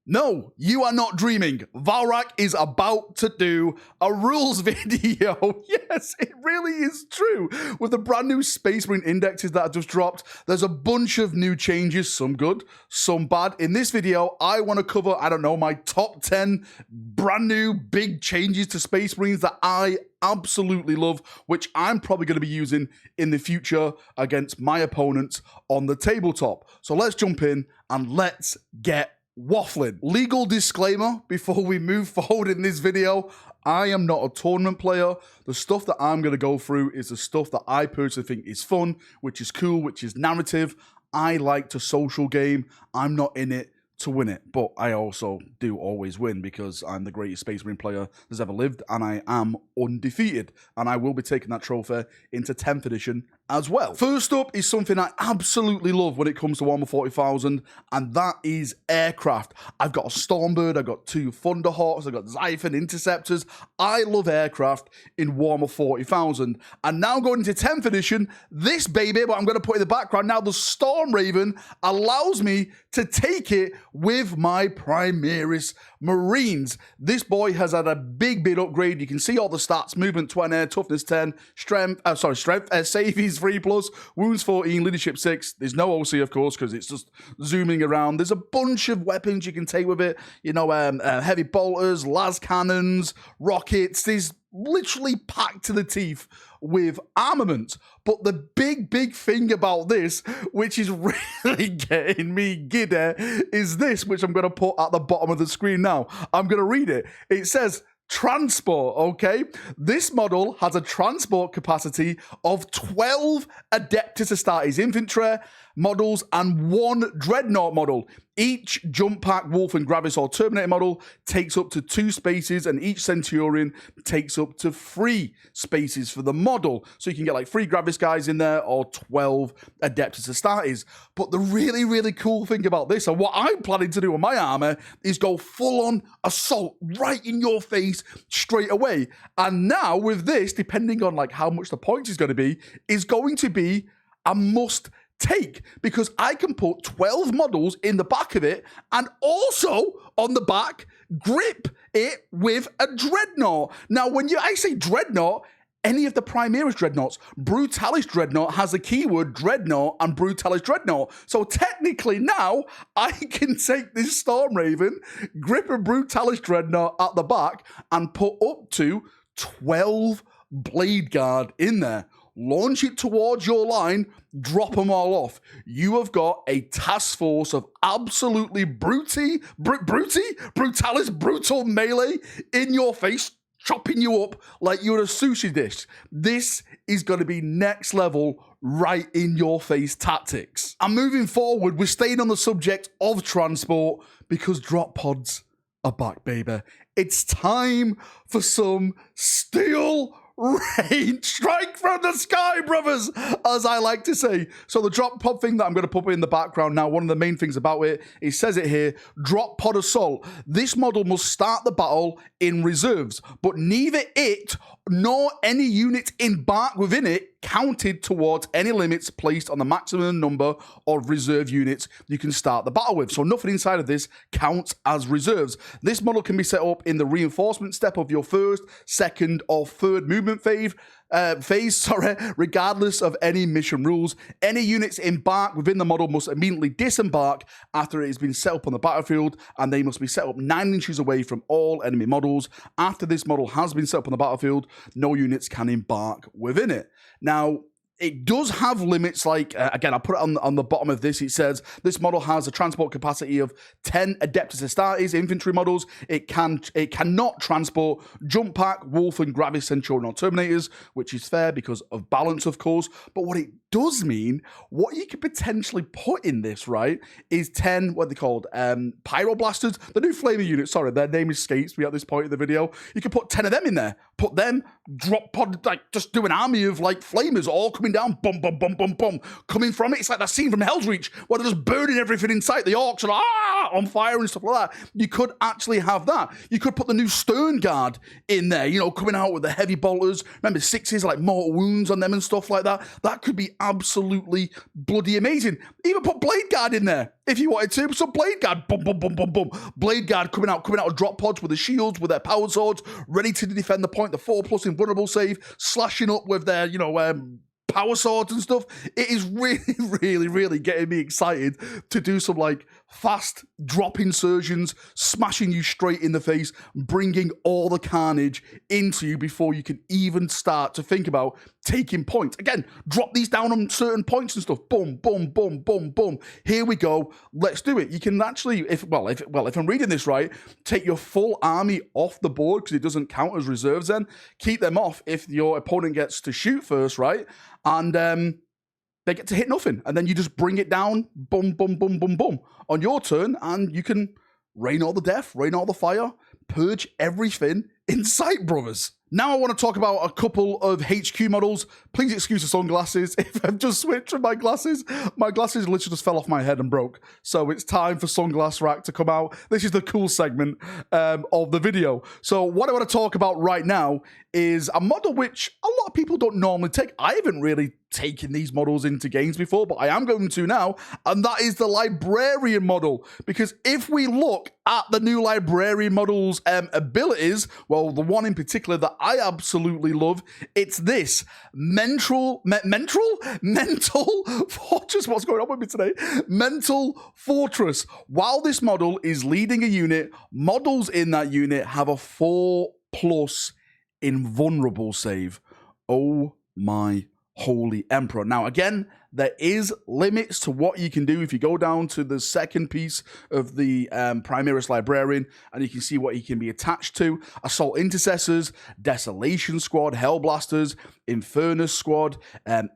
No, you are not dreaming. Valrak is about to do a rules video. Yes, it really is true. With the brand new Space Marine indexes that have just dropped, there's a bunch of new changes, some good, some bad. In this video, I want to cover, I don't know, my top 10 brand new big changes to Space Marines that I absolutely love, which I'm probably going to be using in the future against my opponents on the tabletop. So let's jump in and let's get waffling. Legal disclaimer before we move forward in this video: I am not a tournament player. The stuff that I'm going to go through is the stuff that I personally think is fun, which is cool, which is narrative. I like to social game. I'm not in it to win it, but I also do always win because I'm the greatest Space Marine player that's ever lived, and I am undefeated, and I will be taking that trophy into 10th edition as well. First up is something I absolutely love when it comes to Warhammer 40,000, and that is aircraft. I've got a Stormbird, I've got 2 Thunderhawks, I've got Xiphon Interceptors. I love aircraft in Warhammer 40,000, and now going into 10th edition, this baby, but I'm going to put in the background now, the Storm Raven allows me to take it with my Primaris Marines. This boy has had a big upgrade. You can see all the stats: movement 20, toughness 10, strength, save is 3+, wounds 14, leadership 6. There's no OC, of course, because it's just zooming around. There's a bunch of weapons you can take with it. You know, heavy bolters, las cannons, rockets. There's literally packed to the teeth with armament. But the big thing about this, which is really getting me giddy, is this, which I'm going to put at the bottom of the screen now. I'm going to read it. It says transport, okay? This model has a transport capacity of 12 Adeptus Astartes infantry models and 1 Dreadnought model. Each Jump Pack, Wolf and Gravis or Terminator model takes up to 2 spaces, and each Centurion takes up to 3 spaces for the model. So you can get like 3 Gravis guys in there or 12 Adeptus Astartes. But the really cool thing about this, and what I'm planning to do with my armor, is go full-on assault right in your face straight away. And now with this, depending on like how much the points is going to be a must take, because I can put 12 models in the back of it and also on the back grip it with a Dreadnought. Now when I say Dreadnought, any of the Primaris Dreadnoughts, Brutalis Dreadnought has the keyword Dreadnought and Brutalis Dreadnought. So technically now I can take this Storm Raven, grip a Brutalis Dreadnought at the back and put up to 12 Blade Guard in there. Launch it towards your line, drop them all off. You have got a task force of absolutely brutalis, brutal melee in your face, chopping you up like you're a sushi dish. This is going to be next level, right in your face tactics. And moving forward, we're staying on the subject of transport because drop pods are back, baby. It's time for some steel rain, strike from the sky, brothers, as I like to say. So the drop pod thing that I'm going to put in the background now, one of the main things about it says it here: drop pod assault. This model must start the battle in reserves, but neither it nor any unit embarked within it counted towards any limits placed on the maximum number of reserve units you can start the battle with. So nothing inside of this counts as reserves. This model can be set up in the reinforcement step of your first, second, or third movement phase, regardless of any mission rules. Any units embarked within the model must immediately disembark after it has been set up on the battlefield, and they must be set up 9 inches away from all enemy models. After this model has been set up on the battlefield, no units can embark within it. Now, it does have limits, like, again, I'll put it on the bottom of this. It says this model has a transport capacity of 10 Adeptus Astartes infantry models. It cannot transport Jump Pack, Wolf and Gravis Centurion or Terminators, which is fair because of balance, of course. But what it does mean, what you could potentially put in this, right, is 10, what are they called? Pyroblasters, the new flaming unit. Sorry, their name escapes me at this point in the video. You could put 10 of them in there. Put them, drop pod, like, just do an army of, like, flamers all coming down, bum, bum, bum, bum, bum, coming from it. It's like that scene from Hell's Reach where they're just burning everything in sight. The orcs are like, on fire and stuff like that. You could actually have that. You could put the new Stern Guard in there, you know, coming out with the heavy bolters. Remember, 6s, like mortal wounds on them and stuff like that. That could be absolutely bloody amazing. Even put Blade Guard in there if you wanted to. So Blade Guard, boom, boom, boom, boom, boom. Blade Guard coming out of drop pods with the shields, with their power swords, ready to defend the point, the 4+ invulnerable save, slashing up with their, power swords and stuff. It is really, really, really getting me excited to do some like fast drop insertions, smashing you straight in the face, bringing all the carnage into you before you can even start to think about taking points. Again, drop these down on certain points and stuff. Boom, boom, boom, boom, boom. Here we go. Let's do it. You can actually, if I'm reading this right, take your full army off the board because it doesn't count as reserves then. Keep them off if your opponent gets to shoot first, right? And they get to hit nothing. And then you just bring it down, boom, boom, boom, boom, boom, on your turn, and you can rain all the death, rain all the fire, purge everything in sight, brothers. Now I want to talk about a couple of HQ models. Please excuse the sunglasses. If I've just switched from my glasses literally just fell off my head and broke. So it's time for Sunglass Rack to come out. This is the cool segment of the video. So what I want to talk about right now is a model which a lot of people don't normally take. I haven't really taken these models into games before, but I am going to now, and that is the Librarian model. Because if we look at the new Librarian model's abilities, well, the one in particular that I absolutely love, it's this mental fortress. What's going on with me today? Mental fortress. While this model is leading a unit, models in that unit have a 4+ invulnerable save. Oh my holy emperor. Now again, there is limits to what you can do. If you go down to the second piece of the Primaris Librarian, and you can see what he can be attached to: Assault Intercessors, Desolation Squad, Hellblasters, Infernus Squad,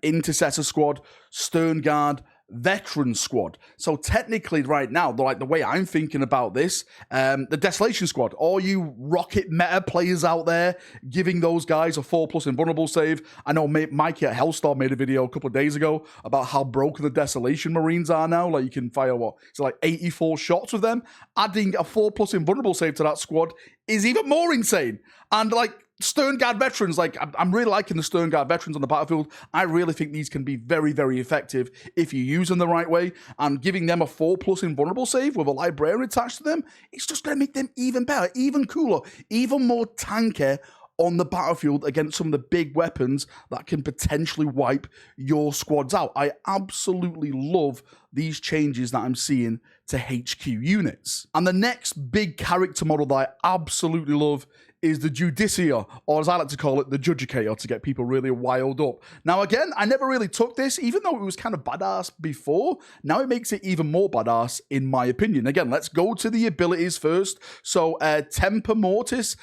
Intercessor Squad, Stern Guard, Veteran Squad. So technically right now, the way I'm thinking about this, the Desolation Squad, all you rocket meta players out there, giving those guys a 4+ invulnerable save. I know Mikey at Hellstorm made a video a couple of days ago about how broken the Desolation Marines are now. Like, you can fire, it's like 84 shots with them. Adding a 4+ invulnerable save to that squad is even more insane. And like, Stern Guard veterans, like, I'm really liking the Stern Guard veterans on the battlefield. I really think these can be very, very effective if you use them the right way. And giving them a 4+ invulnerable save with a Librarian attached to them, it's just going to make them even better, even cooler, even more tanky on the battlefield against some of the big weapons that can potentially wipe your squads out. I absolutely love these changes that I'm seeing to HQ units. And the next big character model that I absolutely love is the Judiciar, or as I like to call it, the Judicator, to get people really wild up. Now again, I never really took this, even though it was kind of badass before. Now it makes it even more badass, in my opinion. Again, let's go to the abilities first. So, Temper Mortis,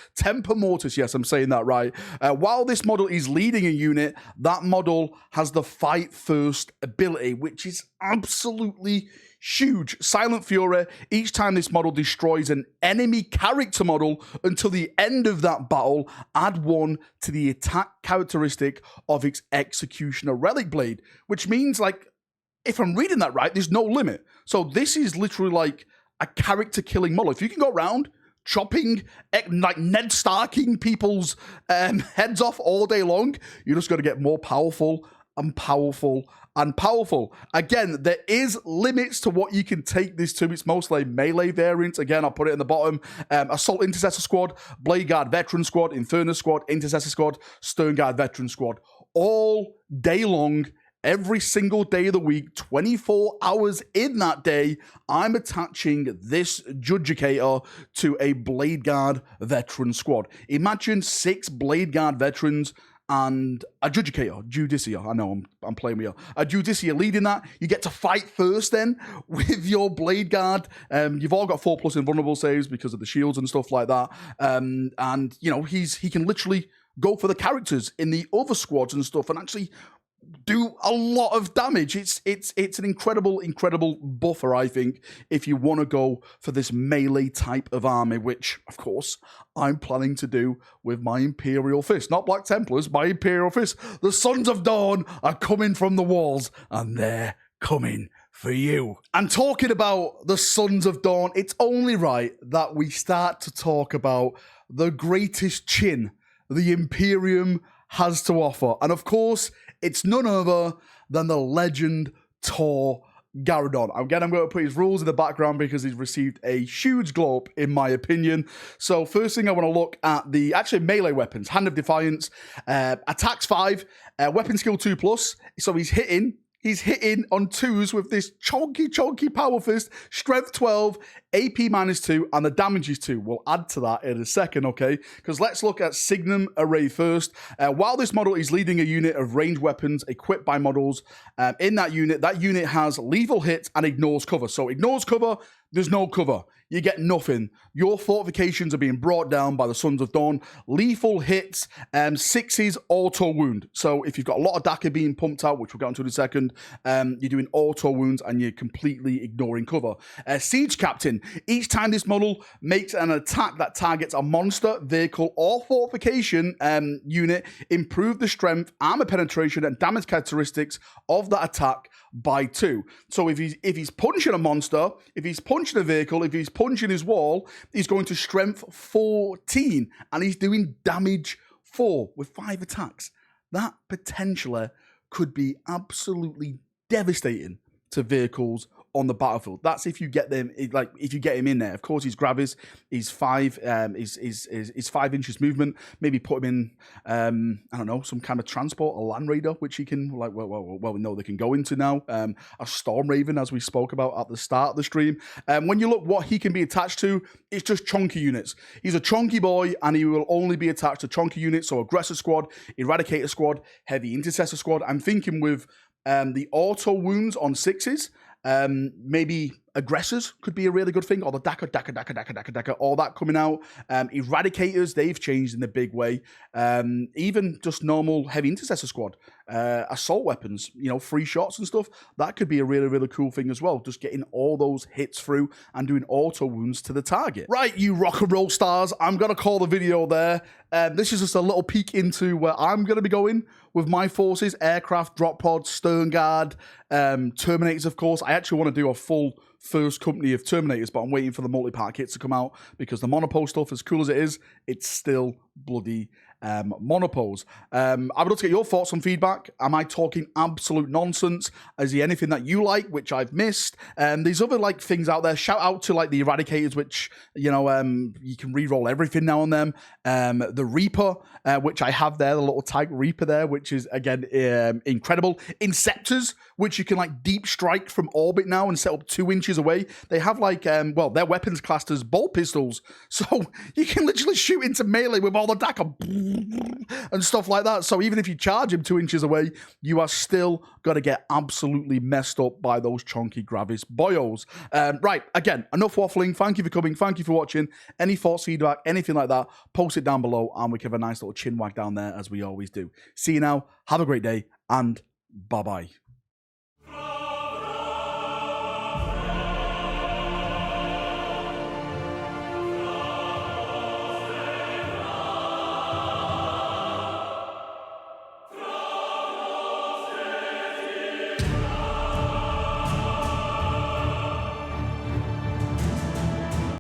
yes, I'm saying that right. While this model is leading a unit, that model has the Fight First ability, which is absolutely huge. Silent Fury: each time this model destroys an enemy character model until the end of that battle, add 1 to the attack characteristic of its Executioner Relic Blade, which means, like, if I'm reading that right, there's no limit. So this is literally like a character killing model. If you can go around chopping, like Ned Starking people's heads off all day long, you're just going to get more powerful and powerful and powerful. Again, there is limits to what you can take this to. It's mostly melee variants. Again, I'll put it in the bottom. Assault Intercessor Squad, Blade Guard Veteran Squad, Infernus Squad, Intercessor Squad, Stern Guard Veteran Squad. All day long, every single day of the week, 24 hours in that day, I'm attaching this Judicator to a Blade Guard Veteran Squad. Imagine 6 Blade Guard Veterans and a Judiciar. I know I'm playing with you. A Judiciar leading that. You get to fight first then with your Blade Guard. You've all got 4+ invulnerable saves because of the shields and stuff like that. And you know, he can literally go for the characters in the other squads and stuff and actually do a lot of damage. It's an incredible buffer, I think, if you want to go for this melee type of army, which of course I'm planning to do with my Imperial Fist. Not Black Templars, my Imperial Fist. The Sons of Dawn are coming from the walls, and they're coming for you. And talking about the Sons of Dawn, it's only right that we start to talk about the greatest chin the Imperium has to offer. And of course, it's none other than the Legend Tour GARADON. Again, I'm going to put his rules in the background because he's received a huge glow up, in my opinion. So first thing I want to look at the actually melee weapons. Hand of Defiance, attacks 5, weapon skill 2+. So he's hitting on 2s with this chonky power fist, strength 12, AP -2, and the damage is 2. We'll add to that in a second, okay? Because let's look at Signum Array first. While this model is leading a unit of ranged weapons equipped by models, in that unit has lethal hits and ignores cover. So ignores cover, there's no cover. You get nothing. Your fortifications are being brought down by the Sons of Dawn. Lethal hits, 6s, auto wound. So if you've got a lot of DACA being pumped out, which we'll get into in a second, you're doing auto wounds and you're completely ignoring cover. Siege Captain. Each time this model makes an attack that targets a monster, vehicle, or fortification unit, improve the strength, armor penetration, and damage characteristics of that attack by 2. So if he's punching a monster, if he's punching a vehicle, if he's punching his wall, he's going to strength 14 and he's doing damage 4 with 5 attacks. That potentially could be absolutely devastating to vehicles on the battlefield. That's if you get them, like if you get him in there. Of course, he's Gravis. He's 5. He's 5 inches movement. Maybe put him in, I don't know, some kind of transport, a Land Raider, which he can like. Well, we know they can go into now. A Storm Raven, as we spoke about at the start of the stream. When you look what he can be attached to, it's just chunky units. He's a chunky boy, and he will only be attached to chunky units. So Aggressor Squad, Eradicator Squad, Heavy Intercessor Squad. I'm thinking with the auto wounds on 6s. Maybe aggressors could be a really good thing, or the DACA, all that coming out. Eradicators, they've changed in a big way. Even just normal Heavy Intercessor Squad, assault weapons, you know, free shots and stuff. That could be a really, really cool thing as well. Just getting all those hits through and doing auto wounds to the target. Right, you rock and roll stars, I'm going to call the video there. This is just a little peek into where I'm going to be going with my forces: aircraft, drop pods, stern guard, Terminators, of course. I actually want to do a full first company of Terminators, but I'm waiting for the multi-part kits to come out because the monopole stuff, as cool as it is, it's still bloody monopoles. I would love to get your thoughts and feedback. Am I talking absolute nonsense? Is there anything that you like, which I've missed? There's other like things out there. Shout out to like the Eradicators, which, you know, you can re-roll everything now and then. The Reaper, which I have there, the little tank Reaper there, which is, again, incredible. Inceptors, which you can like deep strike from orbit now and set up 2 inches away. They have like, well, their weapons classed as bolt pistols. So you can literally shoot into melee with all the DACA and stuff like that. So even if you charge him 2 inches away, you are still going to get absolutely messed up by those chunky Gravis boyos. Right, again, enough waffling. Thank you for coming. Thank you for watching. Any thoughts, feedback, anything like that, post it down below and we can have a nice little chin wag down there as we always do. See you now. Have a great day and bye-bye.